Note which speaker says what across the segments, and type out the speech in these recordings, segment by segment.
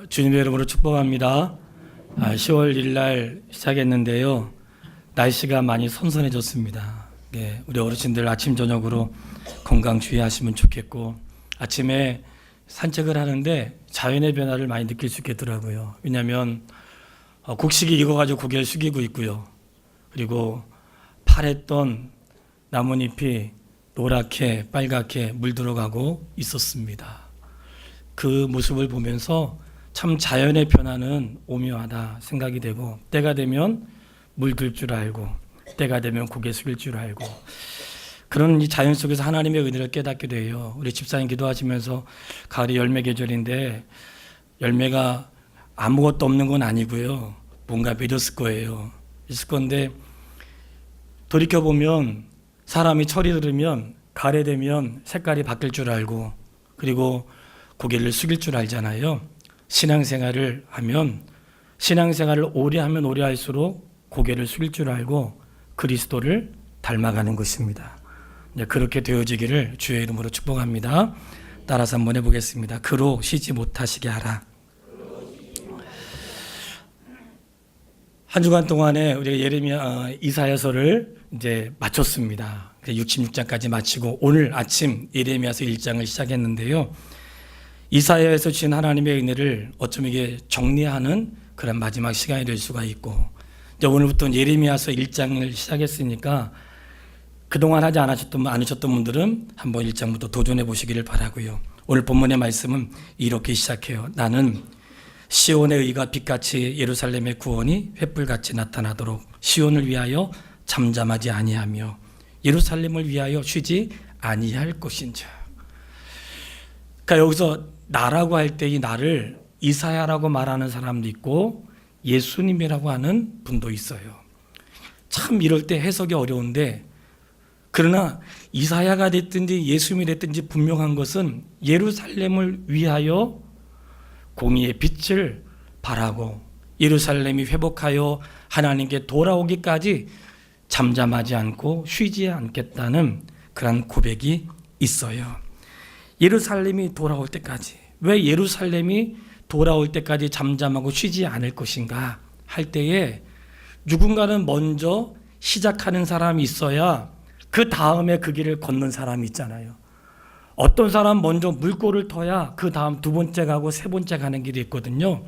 Speaker 1: 주님의 이름으로 축복합니다. 10월 1일 날 시작했는데요. 날씨가 많이 선선해졌습니다. 우리 어르신들 아침 저녁으로 건강 주의하시면 좋겠고, 아침에 산책을 하는데 자연의 변화를 많이 느낄 수 있겠더라고요. 왜냐하면 곡식이 익어가지고 고개를 숙이고 있고요. 그리고 파랬던 나뭇잎이 노랗게 빨갛게 물들어가고 있었습니다. 그 모습을 보면서 참 자연의 변화는 오묘하다 생각이 되고, 때가 되면 물들 줄 알고 때가 되면 고개 숙일 줄 알고, 그런 이 자연 속에서 하나님의 은혜를 깨닫게 돼요. 우리 집사님 기도하시면서 가을이 열매 계절인데 열매가 아무것도 없는 건 아니고요. 뭔가 맺었을 거예요. 있을 건데 돌이켜보면 사람이 철이 들으면 가을에 되면 색깔이 바뀔 줄 알고, 그리고 고개를 숙일 줄 알잖아요. 신앙생활을 하면, 신앙생활을 오래 하면 오래 할수록 고개를 숙일 줄 알고 그리스도를 닮아가는 것입니다. 그렇게 되어지기를 주의 이름으로 축복합니다. 따라서 한번 해보겠습니다. 그로 쉬지 못하시게 하라. 한 주간 동안에 우리가 예레미야 이사야서를 이제 마쳤습니다. 66장까지 마치고 오늘 아침 예레미야서 1장을 시작했는데요. 이사야에서 주신 하나님의 은혜를 어쩌면 이게 정리하는 그런 마지막 시간이 될 수가 있고, 이제 오늘부터 예레미야서 1장을 시작했으니까 그동안 하지 않으셨던 분들은 한번 1장부터 도전해 보시기를 바라고요. 오늘 본문의 말씀은 이렇게 시작해요. 나는 시온의 의가 빛같이 예루살렘의 구원이 횃불같이 나타나도록 시온을 위하여 잠잠하지 아니하며 예루살렘을 위하여 쉬지 아니할 것인자. 그러니까 여기서 나라고 할 때 이 나를 이사야라고 말하는 사람도 있고 예수님이라고 하는 분도 있어요. 참 이럴 때 해석이 어려운데, 그러나 이사야가 됐든지 예수님이 됐든지 분명한 것은 예루살렘을 위하여 공의의 빛을 발하고 예루살렘이 회복하여 하나님께 돌아오기까지 잠잠하지 않고 쉬지 않겠다는 그런 고백이 있어요. 예루살렘이 돌아올 때까지, 왜 예루살렘이 돌아올 때까지 잠잠하고 쉬지 않을 것인가 할 때에 누군가는 먼저 시작하는 사람이 있어야 그 다음에 그 길을 걷는 사람이 있잖아요. 어떤 사람 먼저 물꼬를 터야 그 다음 두 번째 가고 세 번째 가는 길이 있거든요.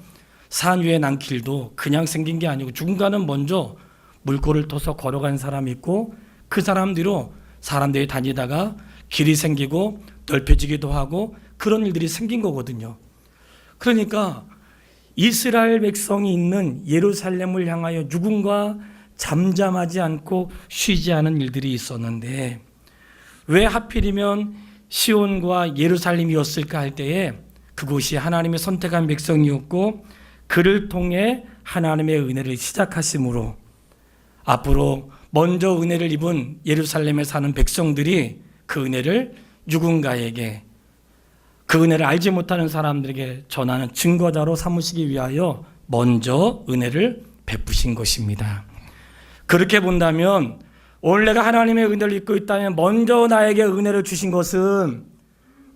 Speaker 1: 산 위에 난 길도 그냥 생긴 게 아니고 누군가는 먼저 물꼬를 터서 걸어간 사람이 있고, 그 사람 뒤로 사람들이 다니다가 길이 생기고 넓혀지기도 하고 그런 일들이 생긴 거거든요. 그러니까 이스라엘 백성이 있는 예루살렘을 향하여 누군가 잠잠하지 않고 쉬지 않은 일들이 있었는데, 왜 하필이면 시온과 예루살렘이었을까 할 때에 그곳이 하나님의 선택한 백성이었고, 그를 통해 하나님의 은혜를 시작하심으로 앞으로 먼저 은혜를 입은 예루살렘에 사는 백성들이 그 은혜를 누군가에게, 그 은혜를 알지 못하는 사람들에게 전하는 증거자로 삼으시기 위하여 먼저 은혜를 베푸신 것입니다. 그렇게 본다면 오늘 내가 하나님의 은혜를 입고 있다면 먼저 나에게 은혜를 주신 것은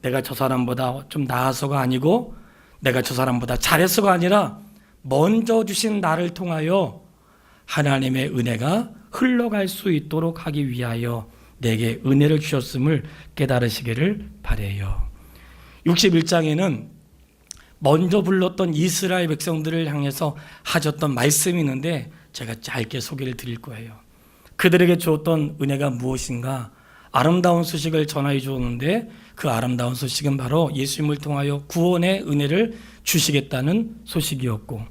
Speaker 1: 내가 저 사람보다 좀 나아서가 아니고 내가 저 사람보다 잘해서가 아니라 먼저 주신 나를 통하여 하나님의 은혜가 흘러갈 수 있도록 하기 위하여 내게 은혜를 주셨음을 깨달으시기를 바라요. 61장에는 먼저 불렀던 이스라엘 백성들을 향해서 하셨던 말씀이 있는데 제가 짧게 소개를 드릴 거예요. 그들에게 주었던 은혜가 무엇인가? 아름다운 소식을 전하여 주었는데 그 아름다운 소식은 바로 예수님을 통하여 구원의 은혜를 주시겠다는 소식이었고,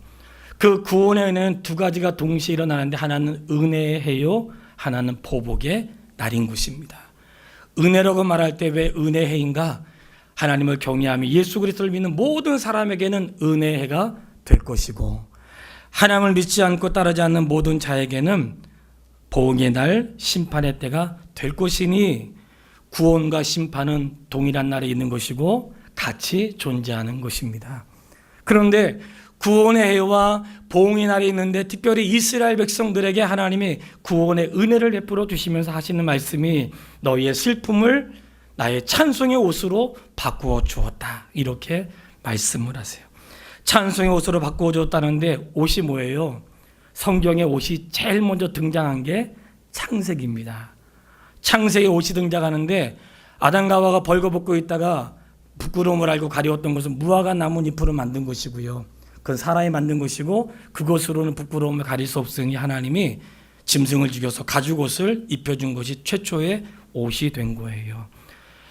Speaker 1: 그 구원의 은혜는 두 가지가 동시에 일어나는데 하나는 은혜의 해요, 하나는 보복의 날인 것입니다. 은혜라고 말할 때 왜 은혜의 해인가? 하나님을 경외하며 예수 그리스도를 믿는 모든 사람에게는 은혜의 해가 될 것이고, 하나님을 믿지 않고 따르지 않는 모든 자에게는 보응의 날, 심판의 때가 될 것이니 구원과 심판은 동일한 날에 있는 것이고 같이 존재하는 것입니다. 그런데 구원의 해와 보응의 날이 있는데 특별히 이스라엘 백성들에게 하나님이 구원의 은혜를 베풀어 주시면서 하시는 말씀이 너희의 슬픔을 나의 찬송의 옷으로 바꾸어 주었다, 이렇게 말씀을 하세요. 찬송의 옷으로 바꾸어줬다는데 옷이 뭐예요? 성경의 옷이 제일 먼저 등장한 게 창세기입니다. 창세기 옷이 등장하는데 아담과 하와가 벌거벗고 있다가 부끄러움을 알고 가려웠던 것은 무화과 나뭇잎으로 만든 것이고요. 그건 사람이 만든 것이고 그것으로는 부끄러움을 가릴 수 없으니 하나님이 짐승을 죽여서 가죽옷을 입혀준 것이 최초의 옷이 된 거예요.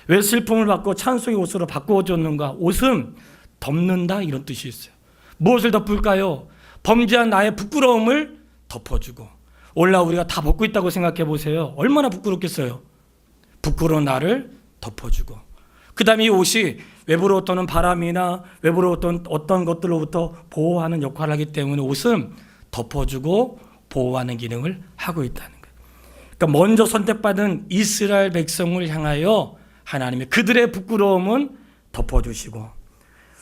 Speaker 1: 왜 슬픔을 받고 찬송의 옷으로 바꾸어줬는가? 옷은 덮는다 이런 뜻이 있어요. 무엇을 덮을까요? 범죄한 나의 부끄러움을 덮어주고. 올라 우리가 다 벗고 있다고 생각해 보세요. 얼마나 부끄럽겠어요. 부끄러운 나를 덮어주고. 그 다음에 이 옷이 외부로부터 오는 바람이나 외부로부터 어떤 것들로부터 보호하는 역할을 하기 때문에 옷은 덮어주고 보호하는 기능을 하고 있다는 거예요. 그러니까 먼저 선택받은 이스라엘 백성을 향하여 하나님이 그들의 부끄러움은 덮어주시고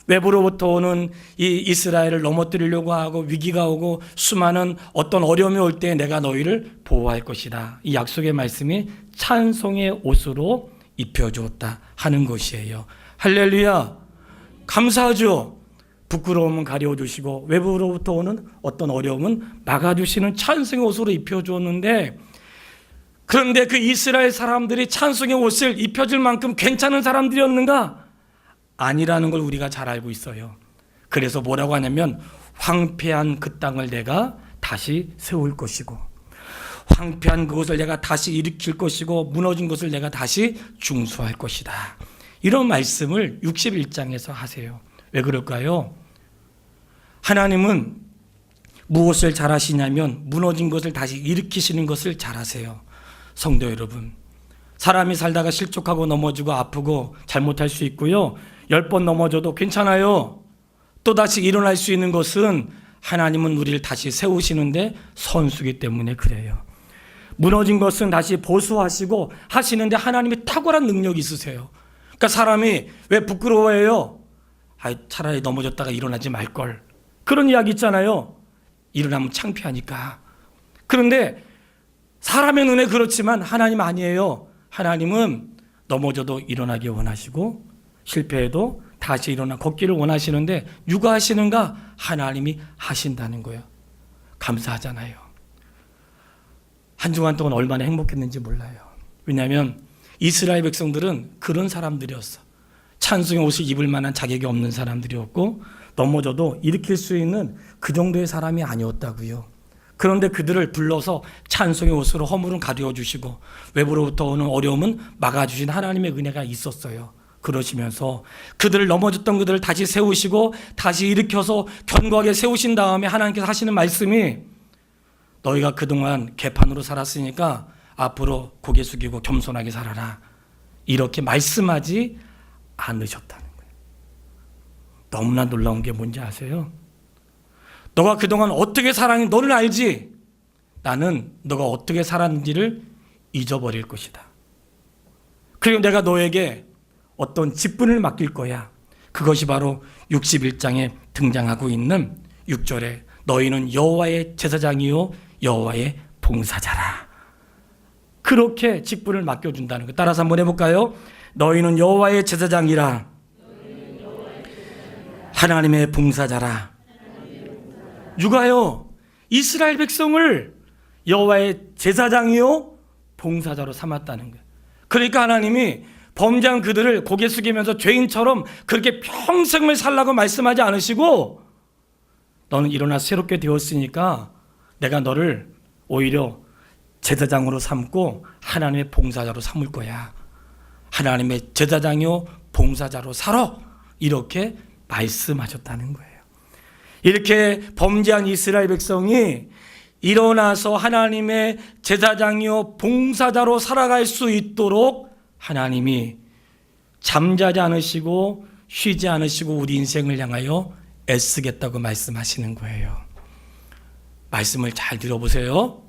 Speaker 1: 외부로부터 오는 이 이스라엘을 넘어뜨리려고 하고 위기가 오고 수많은 어떤 어려움이 올 때 내가 너희를 보호할 것이다. 이 약속의 말씀이 찬송의 옷으로 입혀주었다 하는 것이에요. 할렐루야. 감사하죠. 부끄러움은 가려주시고 외부로부터 오는 어떤 어려움은 막아주시는 찬송의 옷으로 입혀주었는데, 그런데 그 이스라엘 사람들이 찬송의 옷을 입혀줄 만큼 괜찮은 사람들이었는가? 아니라는 걸 우리가 잘 알고 있어요. 그래서 뭐라고 하냐면 황폐한 그 땅을 내가 다시 세울 것이고 황폐한 그것을 내가 다시 일으킬 것이고 무너진 것을 내가 다시 중수할 것이다. 이런 말씀을 61장에서 하세요. 왜 그럴까요? 하나님은 무엇을 잘하시냐면 무너진 것을 다시 일으키시는 것을 잘하세요. 성도 여러분, 사람이 살다가 실족하고 넘어지고 아프고 잘못할 수 있고요. 10번 넘어져도 괜찮아요. 또다시 일어날 수 있는 것은 하나님은 우리를 다시 세우시는데 선수기 때문에 그래요. 무너진 것은 다시 보수하시고 하시는데 하나님이 탁월한 능력이 있으세요. 그러니까 사람이 왜 부끄러워해요? 차라리 넘어졌다가 일어나지 말걸. 그런 이야기 있잖아요. 일어나면 창피하니까. 그런데 사람의 눈에 그렇지만 하나님 아니에요. 하나님은 넘어져도 일어나기 원하시고 실패해도 다시 일어나 걷기를 원하시는데 누가 하시는가? 하나님이 하신다는 거예요. 감사하잖아요. 한 주간 동안 얼마나 행복했는지 몰라요. 왜냐하면 이스라엘 백성들은 그런 사람들이었어. 찬송의 옷을 입을 만한 자격이 없는 사람들이었고 넘어져도 일으킬 수 있는 그 정도의 사람이 아니었다고요. 그런데 그들을 불러서 찬송의 옷으로 허물은 가려주시고 외부로부터 오는 어려움은 막아주신 하나님의 은혜가 있었어요. 그러시면서 그들을 넘어졌던 그들을 다시 세우시고 다시 일으켜서 견고하게 세우신 다음에 하나님께서 하시는 말씀이 너희가 그동안 개판으로 살았으니까 앞으로 고개 숙이고 겸손하게 살아라. 이렇게 말씀하지 않으셨다는 거예요. 너무나 놀라운 게 뭔지 아세요? 너가 그동안 어떻게 살았는지 너는 알지? 나는 너가 어떻게 살았는지를 잊어버릴 것이다. 그리고 내가 너에게 어떤 직분을 맡길 거야. 그것이 바로 61장에 등장하고 있는 6절에 너희는 여호와의 제사장이요 여호와의 봉사자라. 그렇게 직분을 맡겨준다는 거. 따라서 한번 해볼까요? 너희는 여호와의 제사장이라. 하나님의 봉사자라. 누가요? 이스라엘 백성을 여호와의 제사장이요 봉사자로 삼았다는 거예요. 그러니까 하나님이 범죄한 그들을 고개 숙이면서 죄인처럼 그렇게 평생을 살라고 말씀하지 않으시고 너는 일어나 새롭게 되었으니까 내가 너를 오히려 제사장으로 삼고 하나님의 봉사자로 삼을 거야. 하나님의 제사장이요 봉사자로 살아. 이렇게 말씀하셨다는 거예요. 이렇게 범죄한 이스라엘 백성이 일어나서 하나님의 제사장이요 봉사자로 살아갈 수 있도록 하나님이 잠자지 않으시고 쉬지 않으시고 우리 인생을 향하여 애쓰겠다고 말씀하시는 거예요. 말씀을 잘 들어보세요.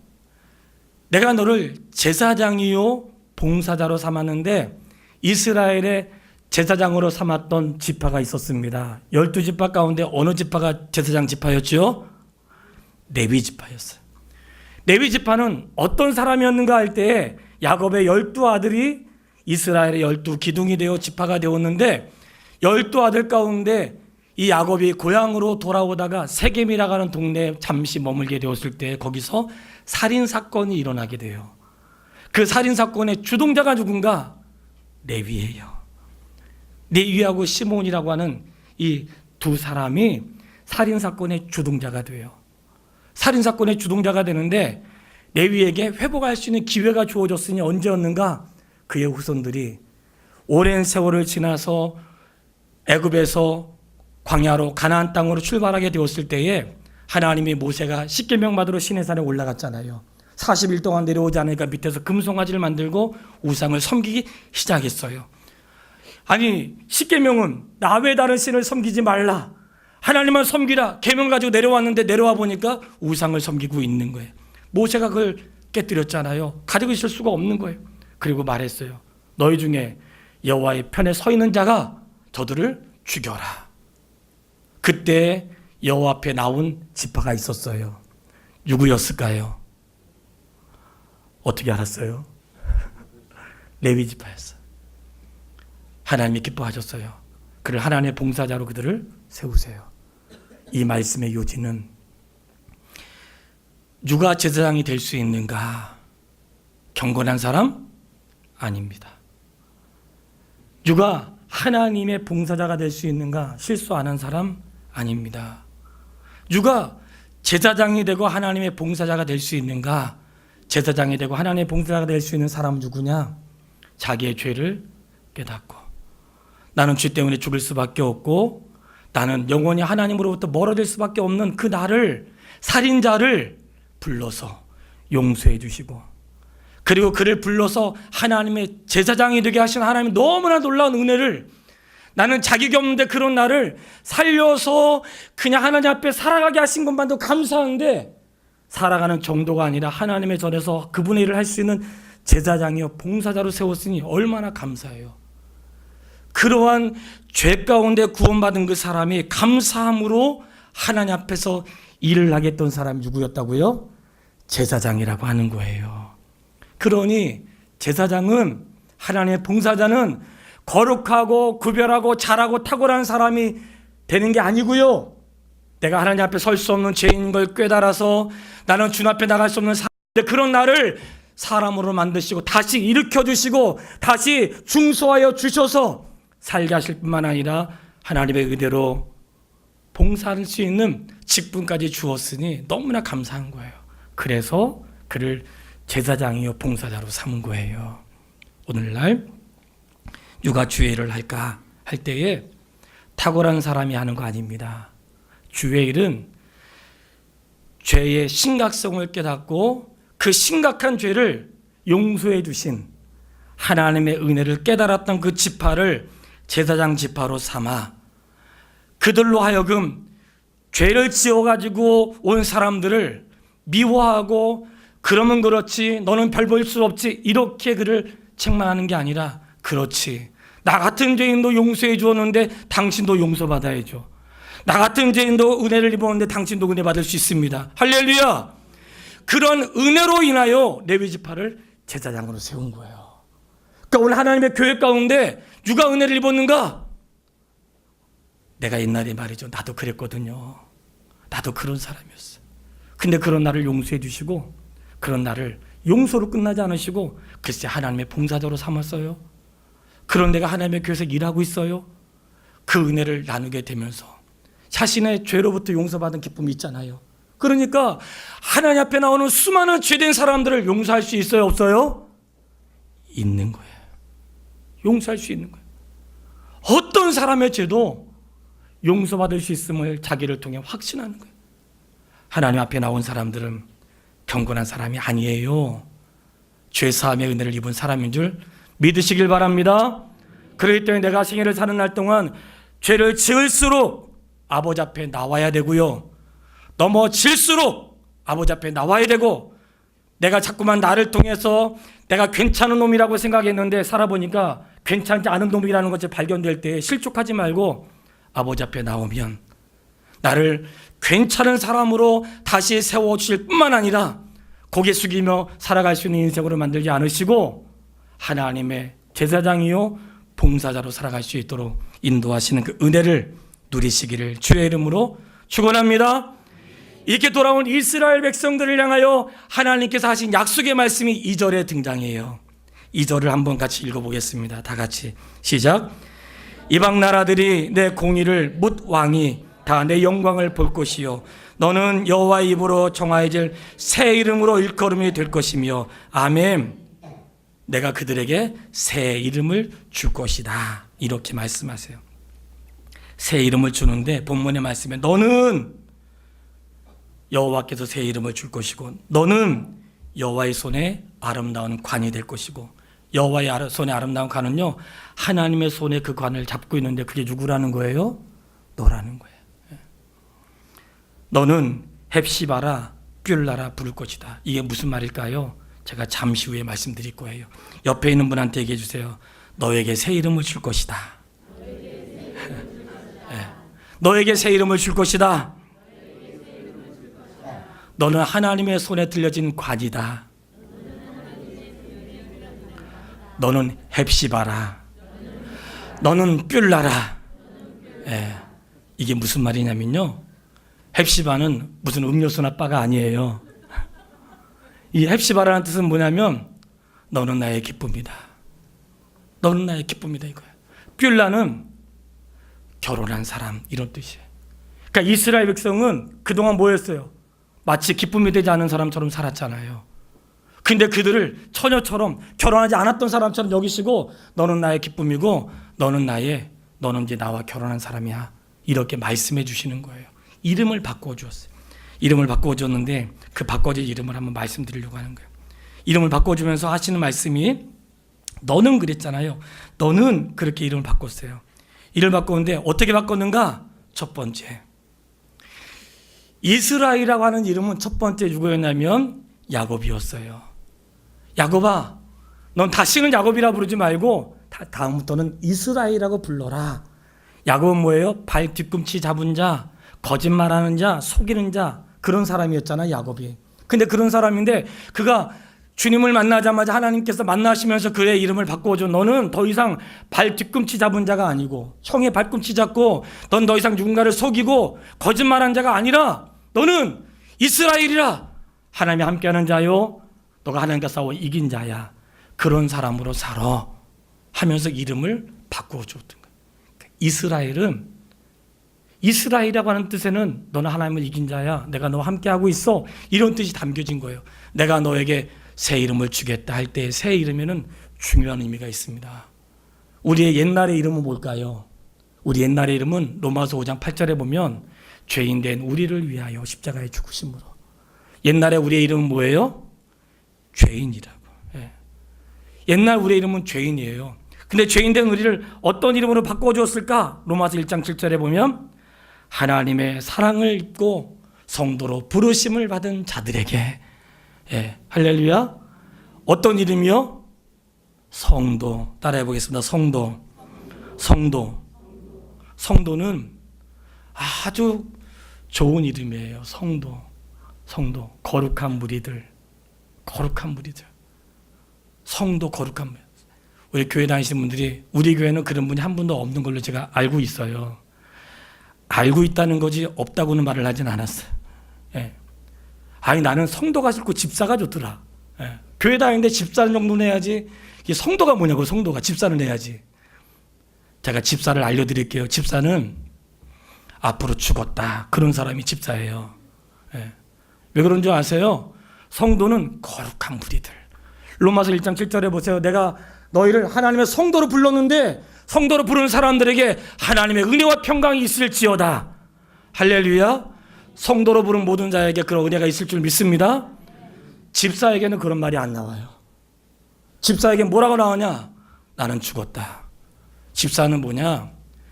Speaker 1: 내가 너를 제사장이요 봉사자로 삼았는데 이스라엘의 제사장으로 삼았던 지파가 있었습니다. 12지파 가운데 어느 지파가 제사장 지파였죠? 레위 지파였어요. 레위 지파는 어떤 사람이었는가 할 때에 야곱의 12아들이 이스라엘의 12기둥이 되어 지파가 되었는데 12아들 가운데 이 야곱이 고향으로 돌아오다가 세겜이라고 하는 동네에 잠시 머물게 되었을 때 거기서 살인 사건이 일어나게 돼요. 그 살인 사건의 주동자가 누군가? 레위예요. 레위하고 시몬이라고 하는 이 두 사람이 살인 사건의 주동자가 돼요. 살인 사건의 주동자가 되는데 레위에게 회복할 수 있는 기회가 주어졌으니 언제였는가? 그의 후손들이 오랜 세월을 지나서 애굽에서 광야로 가나안 땅으로 출발하게 되었을 때에 하나님이 모세가 십계명 받으러 시내산에 올라갔잖아요. 40일 동안 내려오지 않으니까 밑에서 금송아지를 만들고 우상을 섬기기 시작했어요. 아니 십계명은 나 외 다른 신을 섬기지 말라, 하나님만 섬기라 계명 가지고 내려왔는데 내려와 보니까 우상을 섬기고 있는 거예요. 모세가 그걸 깨뜨렸잖아요. 가지고 있을 수가 없는 거예요. 그리고 말했어요. 너희 중에 여호와의 편에 서 있는 자가 저들을 죽여라. 그때 여호와 앞에 나온 지파가 있었어요. 누구였을까요? 어떻게 알았어요? 레위 지파였어요. 하나님이 기뻐하셨어요. 그를 하나님의 봉사자로 그들을 세우세요. 이 말씀의 요지는 누가 제사장이 될 수 있는가? 경건한 사람? 아닙니다. 누가 하나님의 봉사자가 될 수 있는가? 실수 안 한 사람? 아닙니다. 누가 제사장이 되고 하나님의 봉사자가 될 수 있는가? 제사장이 되고 하나님의 봉사자가 될 수 있는 사람은 누구냐? 자기의 죄를 깨닫고 나는 죄 때문에 죽을 수밖에 없고 나는 영원히 하나님으로부터 멀어질 수밖에 없는 그 나를, 살인자를 불러서 용서해 주시고 그리고 그를 불러서 하나님의 제사장이 되게 하신 하나님의 너무나 놀라운 은혜를, 나는 자격이 없는데 그런 나를 살려서 그냥 하나님 앞에 살아가게 하신 것만도 감사한데 살아가는 정도가 아니라 하나님의 전에서 그분의 일을 할 수 있는 제사장이요 봉사자로 세웠으니 얼마나 감사해요. 그러한 죄 가운데 구원받은 그 사람이 감사함으로 하나님 앞에서 일을 하겠던 사람이 누구였다고요? 제사장이라고 하는 거예요. 그러니 제사장은, 하나님의 봉사자는 거룩하고 구별하고 잘하고 탁월한 사람이 되는 게 아니고요, 내가 하나님 앞에 설 수 없는 죄인인 걸 깨달아서 나는 주님 앞에 나갈 수 없는 사람인데 그런 나를 사람으로 만드시고 다시 일으켜 주시고 다시 중소하여 주셔서 살게 하실 뿐만 아니라 하나님의 의대로 봉사할 수 있는 직분까지 주었으니 너무나 감사한 거예요. 그래서 그를 제사장이요 봉사자로 삼은 거예요. 오늘날 누가 주의 일을 할까 할 때에 탁월한 사람이 하는 거 아닙니다. 주의 일은 죄의 심각성을 깨닫고 그 심각한 죄를 용서해 주신 하나님의 은혜를 깨달았던 그 지파를 제사장 지파로 삼아 그들로 하여금 죄를 지어가지고 온 사람들을 미워하고 그러면 그렇지 너는 별 볼 수 없지 이렇게 그를 책망하는 게 아니라, 그렇지 나 같은 죄인도 용서해 주었는데 당신도 용서받아야죠. 나 같은 죄인도 은혜를 입었는데 당신도 은혜 받을 수 있습니다. 할렐루야. 그런 은혜로 인하여 레위 지파를 제사장으로 세운 거예요. 그러니까 오늘 하나님의 교회 가운데 누가 은혜를 입었는가? 내가 옛날에 말이죠, 나도 그랬거든요. 나도 그런 사람이었어. 근데 그런 나를 용서해 주시고 그런 나를 용서로 끝나지 않으시고 글쎄 하나님의 봉사자로 삼았어요. 그런 내가 하나님의 교회에서 일하고 있어요. 그 은혜를 나누게 되면서 자신의 죄로부터 용서받은 기쁨이 있잖아요. 그러니까 하나님 앞에 나오는 수많은 죄된 사람들을 용서할 수 있어요, 없어요? 있는 거예요. 용서할 수 있는 거예요. 어떤 사람의 죄도 용서받을 수 있음을 자기를 통해 확신하는 거예요. 하나님 앞에 나온 사람들은 경건한 사람이 아니에요. 죄사함의 은혜를 입은 사람인 줄 믿으시길 바랍니다. 그렇기 때문에 내가 생애를 사는 날 동안 죄를 지을수록 아버지 앞에 나와야 되고요, 넘어질수록 아버지 앞에 나와야 되고, 내가 자꾸만 나를 통해서 내가 괜찮은 놈이라고 생각했는데 살아보니까 괜찮지 않은 놈이라는 것이 발견될 때 실족하지 말고 아버지 앞에 나오면 나를 괜찮은 사람으로 다시 세워주실 뿐만 아니라 고개 숙이며 살아갈 수 있는 인생으로 만들지 않으시고 하나님의 제사장이요 봉사자로 살아갈 수 있도록 인도하시는 그 은혜를 누리시기를 주의 이름으로 축원합니다. 이렇게 돌아온 이스라엘 백성들을 향하여 하나님께서 하신 약속의 말씀이 2절에 등장해요. 2절을 한번 같이 읽어보겠습니다. 다 같이 시작. 이방 나라들이 내 공의를 묻 왕이 다 내 영광을 볼 것이요 너는 여호와의 입으로 정하여질 새 이름으로 일컬음이 될 것이며 아멘. 내가 그들에게 새 이름을 줄 것이다. 이렇게 말씀하세요. 새 이름을 주는데 본문의 말씀에 너는 여호와께서 새 이름을 줄 것이고 너는 여호와의 손에 아름다운 관이 될 것이고 여호와의 손에 아름다운 관은요 하나님의 손에 그 관을 잡고 있는데 그게 누구라는 거예요? 너라는 거예요. 너는 헵시바라 뷸라라 부를 것이다. 이게 무슨 말일까요? 제가 잠시 후에 말씀드릴 거예요. 옆에 있는 분한테 얘기해 주세요. 너에게 새 이름을 줄 것이다. 너에게 새 이름을 줄 것이다. 너는 하나님의 손에 들려진 관이다. 너는 헵시바라. 너는 뷸라라. 이게 무슨 말이냐면요. 헵시바는 무슨 음료수나 바가 아니에요. 이 헵시바라는 뜻은 뭐냐면 너는 나의 기쁨이다. 너는 나의 기쁨이다 이거예요. 뷸라는 결혼한 사람 이런 뜻이에요. 그러니까 이스라엘 백성은 그동안 뭐였어요? 마치 기쁨이 되지 않은 사람처럼 살았잖아요. 근데 그들을 처녀처럼 결혼하지 않았던 사람처럼 여기시고 너는 나의 기쁨이고 너는 이제 나와 결혼한 사람이야. 이렇게 말씀해 주시는 거예요. 이름을 바꾸어 주었어요. 이름을 바꾸어 줬는데 그 바꿔진 이름을 한번 말씀드리려고 하는 거예요. 이름을 바꿔 주면서 하시는 말씀이 너는 그랬잖아요. 너는 그렇게 이름을 바꿨어요. 이름을 바꿨는데 어떻게 바꿨는가? 첫 번째 이스라엘이라고 하는 이름은 첫 번째 누구였냐면 야곱이었어요. 야곱아, 넌 다시는 야곱이라 부르지 말고 다음부터는 이스라엘이라고 불러라. 야곱은 뭐예요? 발 뒤꿈치 잡은 자, 거짓말하는 자, 속이는 자, 그런 사람이었잖아 야곱이. 근데 그런 사람인데 그가 주님을 만나자마자 하나님께서 만나시면서 그의 이름을 바꿔줘. 너는 더 이상 발 뒤꿈치 잡은 자가 아니고 형의 발꿈치 잡고 넌 더 이상 누군가를 속이고 거짓말한 자가 아니라 너는 이스라엘이라. 하나님이 함께하는 자요 너가 하나님과 싸워 이긴 자야. 그런 사람으로 살아 하면서 이름을 바꾸어 줬던 거예요. 이스라엘이라고 하는 뜻에는 너는 하나님을 이긴 자야. 내가 너와 함께하고 있어. 이런 뜻이 담겨진 거예요. 내가 너에게 새 이름을 주겠다 할 때 새 이름에는 중요한 의미가 있습니다. 우리의 옛날의 이름은 뭘까요? 우리 옛날의 이름은 로마서 5장 8절에 보면 죄인된 우리를 위하여 십자가에 죽으심으로. 옛날에 우리의 이름은 뭐예요? 죄인이라고. 옛날 우리의 이름은 죄인이에요. 근데 죄인된 우리를 어떤 이름으로 바꿔주었을까? 로마서 1장 7절에 보면 하나님의 사랑을 입고 성도로 부르심을 받은 자들에게. 할렐루야. 어떤 이름이요? 성도. 따라해 보겠습니다. 성도는 아주 좋은 이름이에요. 성도. 거룩한 무리들. 성도 거룩한 무리들. 우리 교회 다니시는 분들이 우리 교회는 그런 분이 한 분도 없는 걸로 제가 알고 있어요. 알고 있다는 거지 없다고는 말을 하진 않았어요. 아니 나는 성도가 싫고 집사가 좋더라. 교회 다니는데 집사는 정도는 해야지. 이게 성도가 뭐냐고. 성도가 집사는 해야지. 제가 집사를 알려드릴게요. 집사는 앞으로 죽었다 그런 사람이 집사예요. 왜 그런 줄 아세요? 성도는 거룩한 무리들. 로마서 1장 7절에 보세요. 내가 너희를 하나님의 성도로 불렀는데 성도로 부르는 사람들에게 하나님의 은혜와 평강이 있을지어다. 할렐루야. 성도로 부른 모든 자에게 그런 은혜가 있을 줄 믿습니다. 집사에게는 그런 말이 안 나와요. 집사에게 뭐라고 나오냐? 나는 죽었다. 집사는 뭐냐?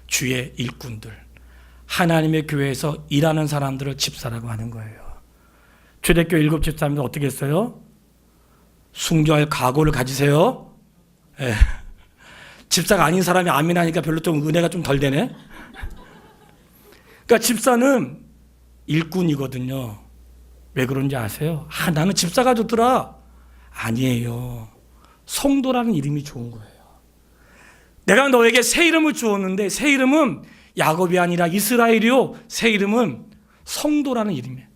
Speaker 1: 주의 일꾼들, 하나님의 교회에서 일하는 사람들을 집사라고 하는 거예요. 초대교회 7 집사님들 어떻게 했어요? 순교할 각오를 가지세요. 집사가 아닌 사람이 아멘하니까 별로 좀 은혜가 좀 덜 되네. 그러니까 집사는 일꾼이거든요. 왜 그런지 아세요? 나는 집사가 좋더라. 아니에요. 성도라는 이름이 좋은 거예요. 내가 너에게 새 이름을 주었는데 새 이름은 야곱이 아니라 이스라엘이요. 새 이름은 성도라는 이름이에요.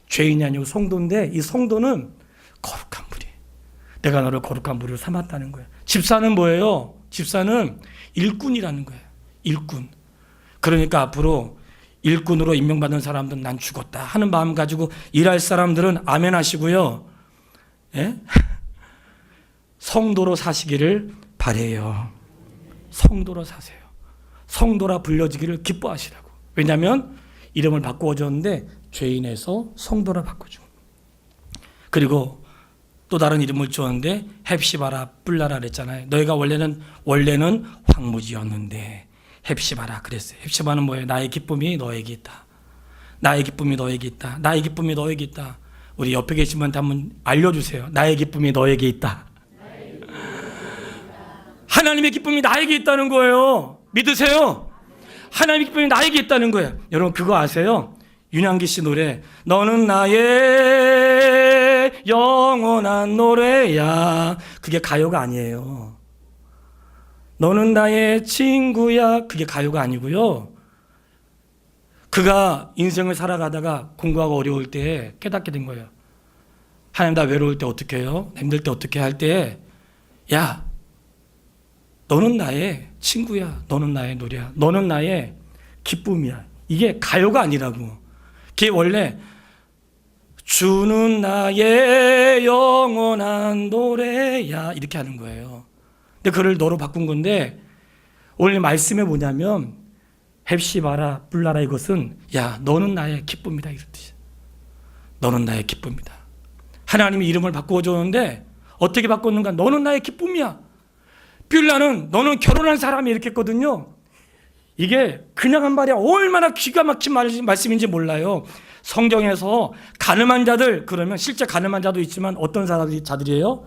Speaker 1: 죄인이 아니고 성도인데 이 성도는 거룩한 무리. 내가 너를 거룩한 무리로 삼았다는 거예요. 집사는 뭐예요? 집사는 일꾼이라는 거예요. 일꾼. 그러니까 앞으로 일꾼으로 임명받는 사람들은 난 죽었다 하는 마음 가지고 일할 사람들은 아멘 하시고요. 예? 성도로 사시기를 바래요. 성도로 사세요. 성도라 불려지기를 기뻐하시라고. 왜냐하면 이름을 바꾸어줬는데 죄인에서 성도라 바꿔줘. 그리고 또 다른 이름을 주었는데 헵시바라 뿔라라 그랬잖아요. 너희가 원래는 황무지였는데 헵시바라 그랬어요. 헵시바는 뭐예요? 나의 기쁨이 너에게 있다. 나의 기쁨이 너에게 있다. 나의 기쁨이 너에게 있다. 우리 옆에 계신 분한테 한번 알려주세요. 나의 기쁨이 너에게 있다. 하나님의 기쁨이 나에게 있다는 거예요. 믿으세요? 하나님의 기쁨이 나에게 있다는 거예요. 여러분 그거 아세요? 윤양기 씨 노래 너는 나의 영원한 노래야. 그게 가요가 아니에요. 너는 나의 친구야. 그게 가요가 아니고요. 그가 인생을 살아가다가 공부하고 어려울 때 깨닫게 된 거예요. 하나님 나 외로울 때 어떻게 해요? 힘들 때 어떻게 할 때 야 너는 나의 친구야. 너는 나의 노래야. 너는 나의 기쁨이야. 이게 가요가 아니라고. 그게 원래 주는 나의 영원한 노래야 이렇게 하는 거예요. 근데 그를 너로 바꾼 건데 오늘 말씀에 뭐냐면 헵시바라 뿔라라 이것은 야 너는 나의 기쁨이다 이런 뜻이야. 너는 나의 기쁨이다. 하나님이 이름을 바꾸어 줬는데 어떻게 바꿨는가? 너는 나의 기쁨이야. 뿔라는 너는 결혼한 사람이 이렇게 했거든요. 이게 그냥 한 말이 얼마나 기가 막힌 말씀인지 몰라요. 성경에서 가늠한 자들 그러면 실제 가늠한 자도 있지만 어떤 자들이에요?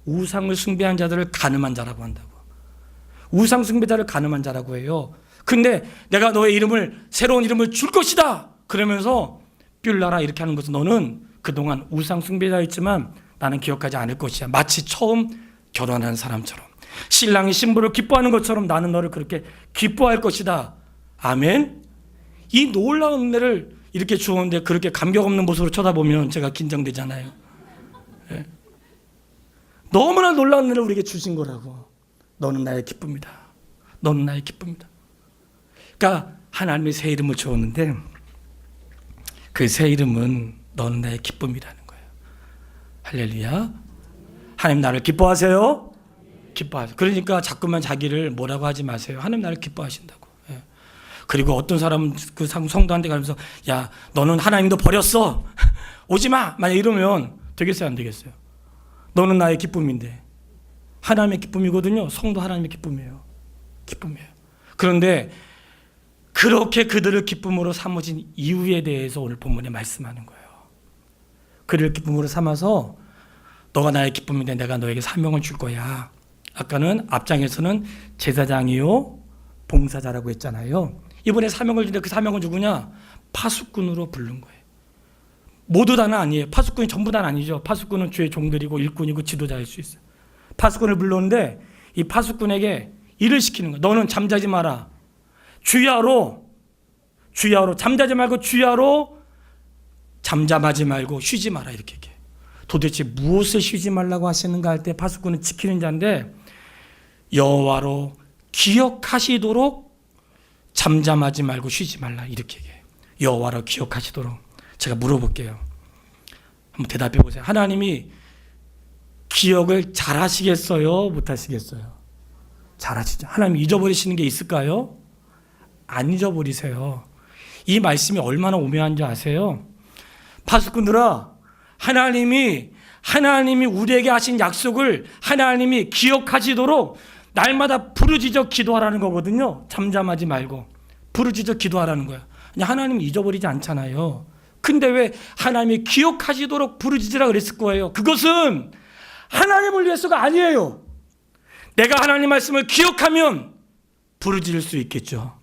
Speaker 1: 우상을 숭배한 자들을 가늠한 자라고 한다고. 우상 숭배자를 가늠한 자라고 해요. 근데 내가 너의 이름을 새로운 이름을 줄 것이다 그러면서 뿔라라 이렇게 하는 것은 너는 그동안 우상 숭배자였지만 나는 기억하지 않을 것이야. 마치 처음 결혼한 사람처럼 신랑이 신부를 기뻐하는 것처럼 나는 너를 그렇게 기뻐할 것이다. 아멘. 이 놀라운 은혜를 이렇게 주었는데 그렇게 감격 없는 모습으로 쳐다보면 제가 긴장되잖아요. 네. 너무나 놀라운 은혜를 우리에게 주신 거라고. 너는 나의 기쁨이다. 너는 나의 기쁨이다. 그러니까 하나님의 새 이름을 주었는데 그 새 이름은 너는 나의 기쁨이라는 거예요. 할렐루야. 하나님 나를 기뻐하세요. 기뻐하세요. 그러니까 자꾸만 자기를 뭐라고 하지 마세요. 하나님 나를 기뻐하신다고. 예. 그리고 어떤 사람은 그 성도한테 가면서 야 너는 하나님도 버렸어. 오지 마. 만약 이러면 되겠어요 안 되겠어요? 너는 나의 기쁨인데 하나님의 기쁨이거든요. 성도 하나님의 기쁨이에요. 기쁨이에요. 그런데 그렇게 그들을 기쁨으로 삼으신 이유에 대해서 오늘 본문에 말씀하는 거예요. 그를 기쁨으로 삼아서 너가 나의 기쁨인데 내가 너에게 사명을 줄 거야. 아까는 앞장에서는 제사장이요 봉사자라고 했잖아요. 이번에 사명을 주는데 그 사명은 누구냐? 파수꾼으로 부른 거예요. 모두 다는 아니에요. 파수꾼이 전부 다는 아니죠. 파수꾼은 주의 종들이고 일꾼이고 지도자일 수 있어요. 파수꾼을 불렀는데 이 파수꾼에게 일을 시키는 거예요. 너는 잠자지 마라. 주야로 잠자지 말고 주야로 잠잠하지 말고 쉬지 마라 이렇게 얘기해요. 도대체 무엇을 쉬지 말라고 하시는가 할 때 파수꾼은 지키는 자인데 여호와로 기억하시도록 잠잠하지 말고 쉬지 말라 이렇게 얘기해요. 여호와로 기억하시도록. 제가 물어볼게요. 한번 대답해 보세요. 하나님이 기억을 잘 하시겠어요? 못 하시겠어요? 잘 하시죠. 하나님 잊어버리시는 게 있을까요? 안 잊어버리세요. 이 말씀이 얼마나 오묘한지 아세요? 파수꾼들아, 하나님이 우리에게 하신 약속을 하나님이 기억하시도록 날마다 부르짖어 기도하라는 거거든요. 잠잠하지 말고 부르짖어 기도하라는 거야. 하나님이 잊어버리지 않잖아요. 근데 왜 하나님이 기억하시도록 부르짖으라 그랬을 거예요? 그것은 하나님을 위해서가 아니에요. 내가 하나님 말씀을 기억하면 부르짖을 수 있겠죠.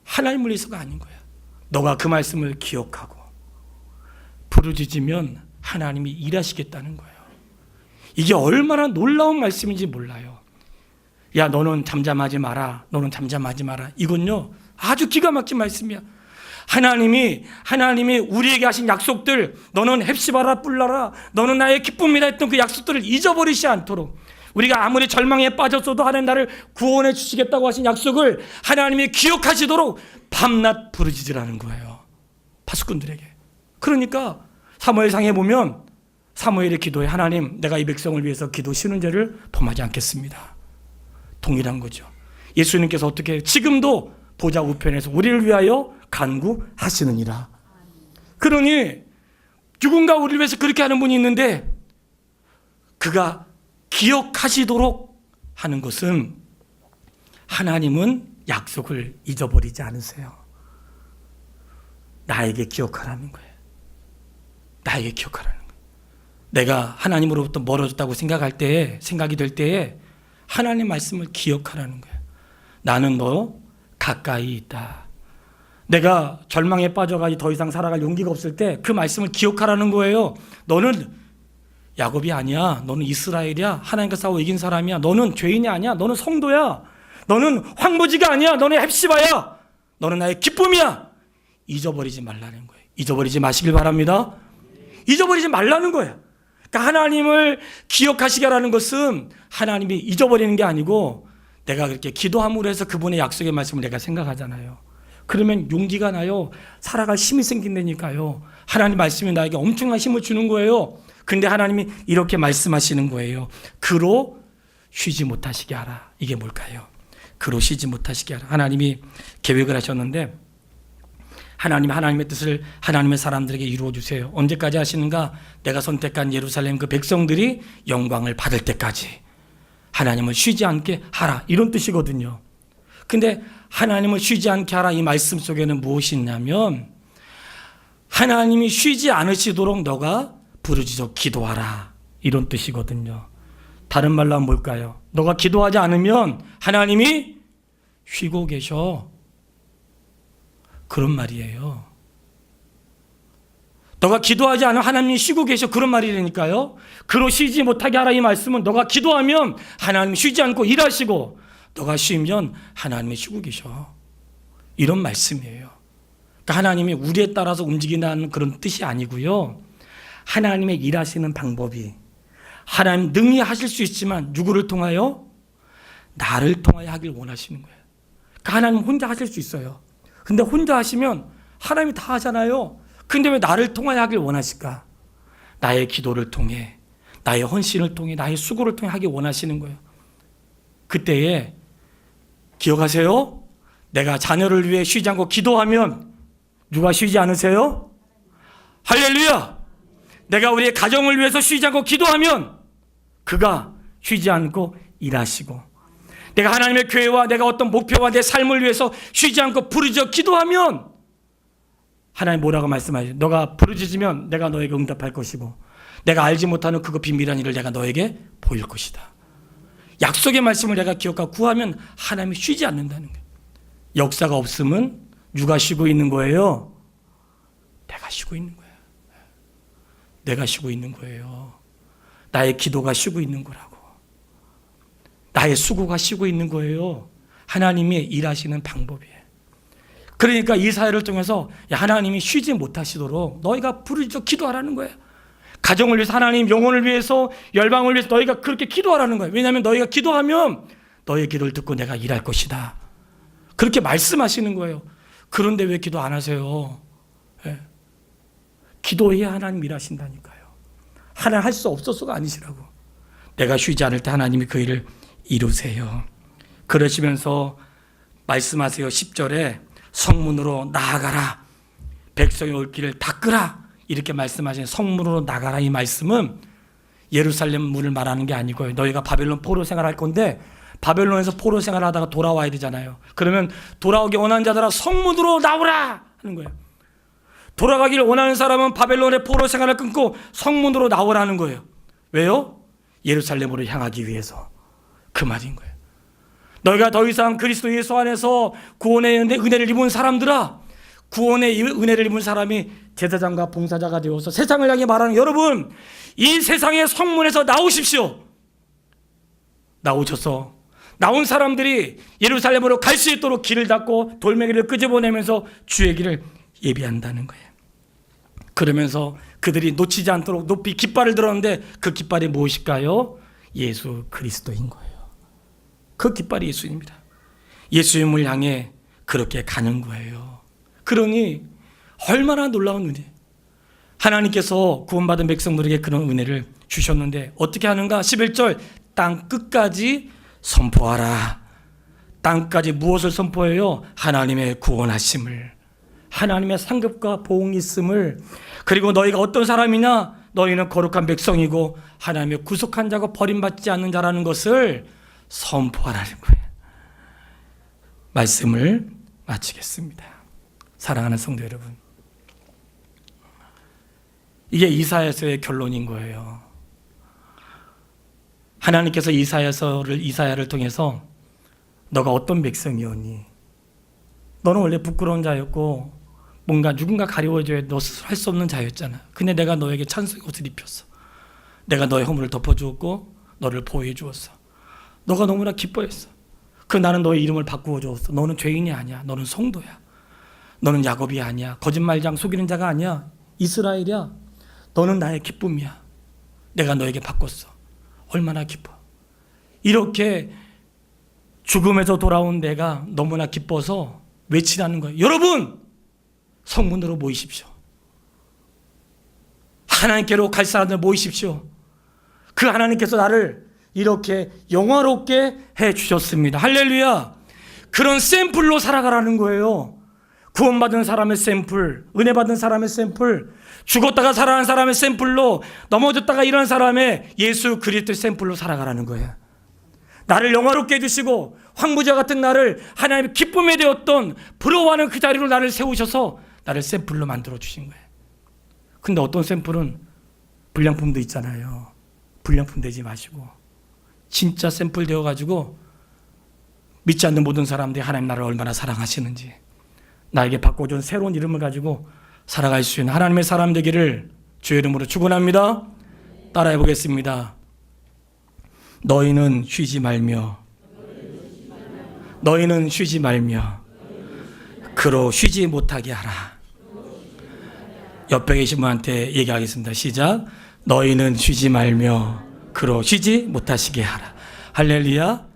Speaker 1: 하나님을 위해서가 아닌 거야. 너가 그 말씀을 기억하고 부르짖으면 하나님이 일하시겠다는 거예요. 이게 얼마나 놀라운 말씀인지 몰라요. 야 너는 잠잠하지 마라. 너는 잠잠하지 마라. 이건요 아주 기가 막힌 말씀이야. 하나님이 우리에게 하신 약속들, 너는 헵시바라 뿔라라, 너는 나의 기쁨이라 했던 그 약속들을 잊어버리지 않도록, 우리가 아무리 절망에 빠졌어도 하나님 나를 구원해 주시겠다고 하신 약속을 하나님이 기억하시도록 밤낮 부르짖으라는 거예요, 파수꾼들에게. 그러니까 사무엘상에 보면 사무엘의 기도에 하나님, 내가 이 백성을 위해서 기도 쉬는 죄를 범하지 않겠습니다. 동일한 거죠. 예수님께서 어떻게 해요? 지금도 보좌 우편에서 우리를 위하여 간구하시느니라. 그러니 누군가 우리를 위해서 그렇게 하는 분이 있는데, 그가 기억하시도록 하는 것은, 하나님은 약속을 잊어버리지 않으세요. 나에게 기억하라는 거예요. 나에게 기억하라는 거예요. 내가 하나님으로부터 멀어졌다고 생각이 될 때에 하나님 말씀을 기억하라는 거예요. 나는 너 가까이 있다. 내가 절망에 빠져가지고 더 이상 살아갈 용기가 없을 때 그 말씀을 기억하라는 거예요. 너는 야곱이 아니야. 너는 이스라엘이야. 하나님과 싸워 이긴 사람이야. 너는 죄인이 아니야. 너는 성도야. 너는 황무지가 아니야. 너는 헵시바야. 너는 나의 기쁨이야. 잊어버리지 말라는 거예요. 잊어버리지 마시길 바랍니다. 잊어버리지 말라는 거예요. 그러니까 하나님을 기억하시게 하라는 것은 하나님이 잊어버리는 게 아니고, 내가 그렇게 기도함으로 해서 그분의 약속의 말씀을 내가 생각하잖아요. 그러면 용기가 나요. 살아갈 힘이 생긴다니까요. 하나님 말씀이 나에게 엄청난 힘을 주는 거예요. 근데 하나님이 이렇게 말씀하시는 거예요. 그로 쉬지 못하시게 하라. 이게 뭘까요? 그로 쉬지 못하시게 하라. 하나님이 계획을 하셨는데, 하나님의 뜻을 하나님의 사람들에게 이루어 주세요. 언제까지 하시는가? 내가 선택한 예루살렘 그 백성들이 영광을 받을 때까지 하나님을 쉬지 않게 하라, 이런 뜻이거든요. 근데 하나님을 쉬지 않게 하라, 이 말씀 속에는 무엇이 있냐면, 하나님이 쉬지 않으시도록 너가 부르짖어 기도하라, 이런 뜻이거든요. 다른 말로 하면 뭘까요? 너가 기도하지 않으면 하나님이 쉬고 계셔, 그런 말이에요. 너가 기도하지 않으면 하나님이 쉬고 계셔, 그런 말이라니까요. 그로 쉬지 못하게 하라, 이 말씀은 너가 기도하면 하나님이 쉬지 않고 일하시고, 너가 쉬면 하나님이 쉬고 계셔, 이런 말씀이에요. 그러니까 하나님이 우리에 따라서 움직인다는 그런 뜻이 아니고요. 하나님의 일하시는 방법이, 하나님 능히 하실 수 있지만 누구를 통하여? 나를 통하여 하길 원하시는 거예요. 그러니까 하나님 혼자 하실 수 있어요. 근데 혼자 하시면 하나님이 다 하잖아요. 근데 왜 나를 통하여 하길 원하실까? 나의 기도를 통해, 나의 헌신을 통해, 나의 수고를 통해 하길 원하시는 거예요. 그때에 기억하세요? 내가 자녀를 위해 쉬지 않고 기도하면 누가 쉬지 않으세요? 할렐루야! 내가 우리의 가정을 위해서 쉬지 않고 기도하면 그가 쉬지 않고 일하시고, 내가 하나님의 교회와 내가 어떤 목표와 내 삶을 위해서 쉬지 않고 부르짖어 기도하면 하나님 뭐라고 말씀하시죠? 너가 부르짖으면 내가 너에게 응답할 것이고, 내가 알지 못하는 그거 비밀한 일을 내가 너에게 보일 것이다. 약속의 말씀을 내가 기억하고 구하면 하나님이 쉬지 않는다는 거예요. 역사가 없으면 누가 쉬고 있는 거예요? 내가 쉬고 있는 거예요. 내가 쉬고 있는 거예요. 나의 기도가 쉬고 있는 거라고. 나의 수고가 쉬고 있는 거예요. 하나님이 일하시는 방법이에요. 그러니까 이 사회를 통해서 하나님이 쉬지 못하시도록 너희가 부르짖어 기도하라는 거예요. 가정을 위해서, 하나님 영혼을 위해서, 열방을 위해서 너희가 그렇게 기도하라는 거예요. 왜냐하면 너희가 기도하면 너희의 기도를 듣고 내가 일할 것이다, 그렇게 말씀하시는 거예요. 그런데 왜 기도 안 하세요? 예. 기도해야 하나님 일하신다니까요. 하나님 할 수 없어서가 아니시라고. 내가 쉬지 않을 때 하나님이 그 일을 이루세요. 그러시면서 말씀하세요. 10절에 성문으로 나아가라, 백성이 올 길을 닦으라, 이렇게 말씀하신 성문으로 나가라, 이 말씀은 예루살렘 문을 말하는 게 아니고요. 너희가 바벨론 포로 생활할 건데 바벨론에서 포로 생활하다가 돌아와야 되잖아요. 그러면 돌아오기 원하는 자들아 성문으로 나오라 하는 거예요. 돌아가기를 원하는 사람은 바벨론의 포로 생활을 끊고 성문으로 나오라는 거예요. 왜요? 예루살렘으로 향하기 위해서. 그 말인 거예요. 너희가 더 이상 그리스도 예수 안에서 구원의 은혜를 입은 사람들아, 구원의 은혜를 입은 사람이 제사장과 봉사자가 되어서 세상을 향해 말하는, 여러분 이 세상의 성문에서 나오십시오. 나오셔서 나온 사람들이 예루살렘으로 갈 수 있도록 길을 닫고 돌멩이를 끄집어내면서 주의 길을 예비한다는 거예요. 그러면서 그들이 놓치지 않도록 높이 깃발을 들었는데 그 깃발이 무엇일까요? 예수 그리스도인 거예요. 그 깃발이 예수입니다. 예수님을 향해 그렇게 가는 거예요. 그러니 얼마나 놀라운 은혜. 하나님께서 구원받은 백성들에게 그런 은혜를 주셨는데 어떻게 하는가? 11절 땅 끝까지 선포하라. 땅까지 무엇을 선포해요? 하나님의 구원하심을, 하나님의 상급과 보응이 있음을, 그리고 너희가 어떤 사람이냐? 너희는 거룩한 백성이고 하나님의 구속한 자고 버림받지 않는 자라는 것을 선포하라는 거예요. 말씀을 마치겠습니다. 사랑하는 성도 여러분, 이게 이사야서의 결론인 거예요. 하나님께서 이사야를 통해서 너가 어떤 백성이었니? 너는 원래 부끄러운 자였고 뭔가 누군가 가리워줘야 너 스스로 할 수 없는 자였잖아. 근데 내가 너에게 찬송의 옷을 입혔어. 내가 너의 허물을 덮어주었고 너를 보호해 주었어. 너가 너무나 기뻐했어. 나는 너의 이름을 바꾸어 주었어. 너는 죄인이 아니야. 너는 성도야. 너는 야곱이 아니야. 거짓말장 속이는 자가 아니야. 이스라엘이야. 너는 나의 기쁨이야. 내가 너에게 바꿨어. 얼마나 기뻐. 이렇게 죽음에서 돌아온 내가 너무나 기뻐서 외치라는 거예요. 여러분, 성문으로 모이십시오. 하나님께로 갈 사람들 모이십시오. 그 하나님께서 나를 이렇게 영화롭게 해주셨습니다. 할렐루야. 그런 샘플로 살아가라는 거예요. 구원받은 사람의 샘플, 은혜 받은 사람의 샘플, 죽었다가 살아난 사람의 샘플로, 넘어졌다가 일어난 사람의 예수 그리스도의 샘플로 살아가라는 거예요. 나를 영화롭게 해주시고 황무지와 같은 나를 하나님의 기쁨에 되었던 부러워하는 그 자리로 나를 세우셔서 나를 샘플로 만들어 주신 거예요. 근데 어떤 샘플은 불량품도 있잖아요. 불량품 되지 마시고 진짜 샘플 되어가지고 믿지 않는 모든 사람들이 하나님 나를 얼마나 사랑하시는지, 나에게 바꿔준 새로운 이름을 가지고 살아갈 수 있는 하나님의 사람 되기를 주의 이름으로 축원합니다. 따라해 보겠습니다. 너희는 쉬지 말며 그로 쉬지 못하게 하라. 옆에 계신 분한테 얘기하겠습니다. 시작. 너희는 쉬지 말며 그로 쉬지 못하시게 하라. 할렐루야.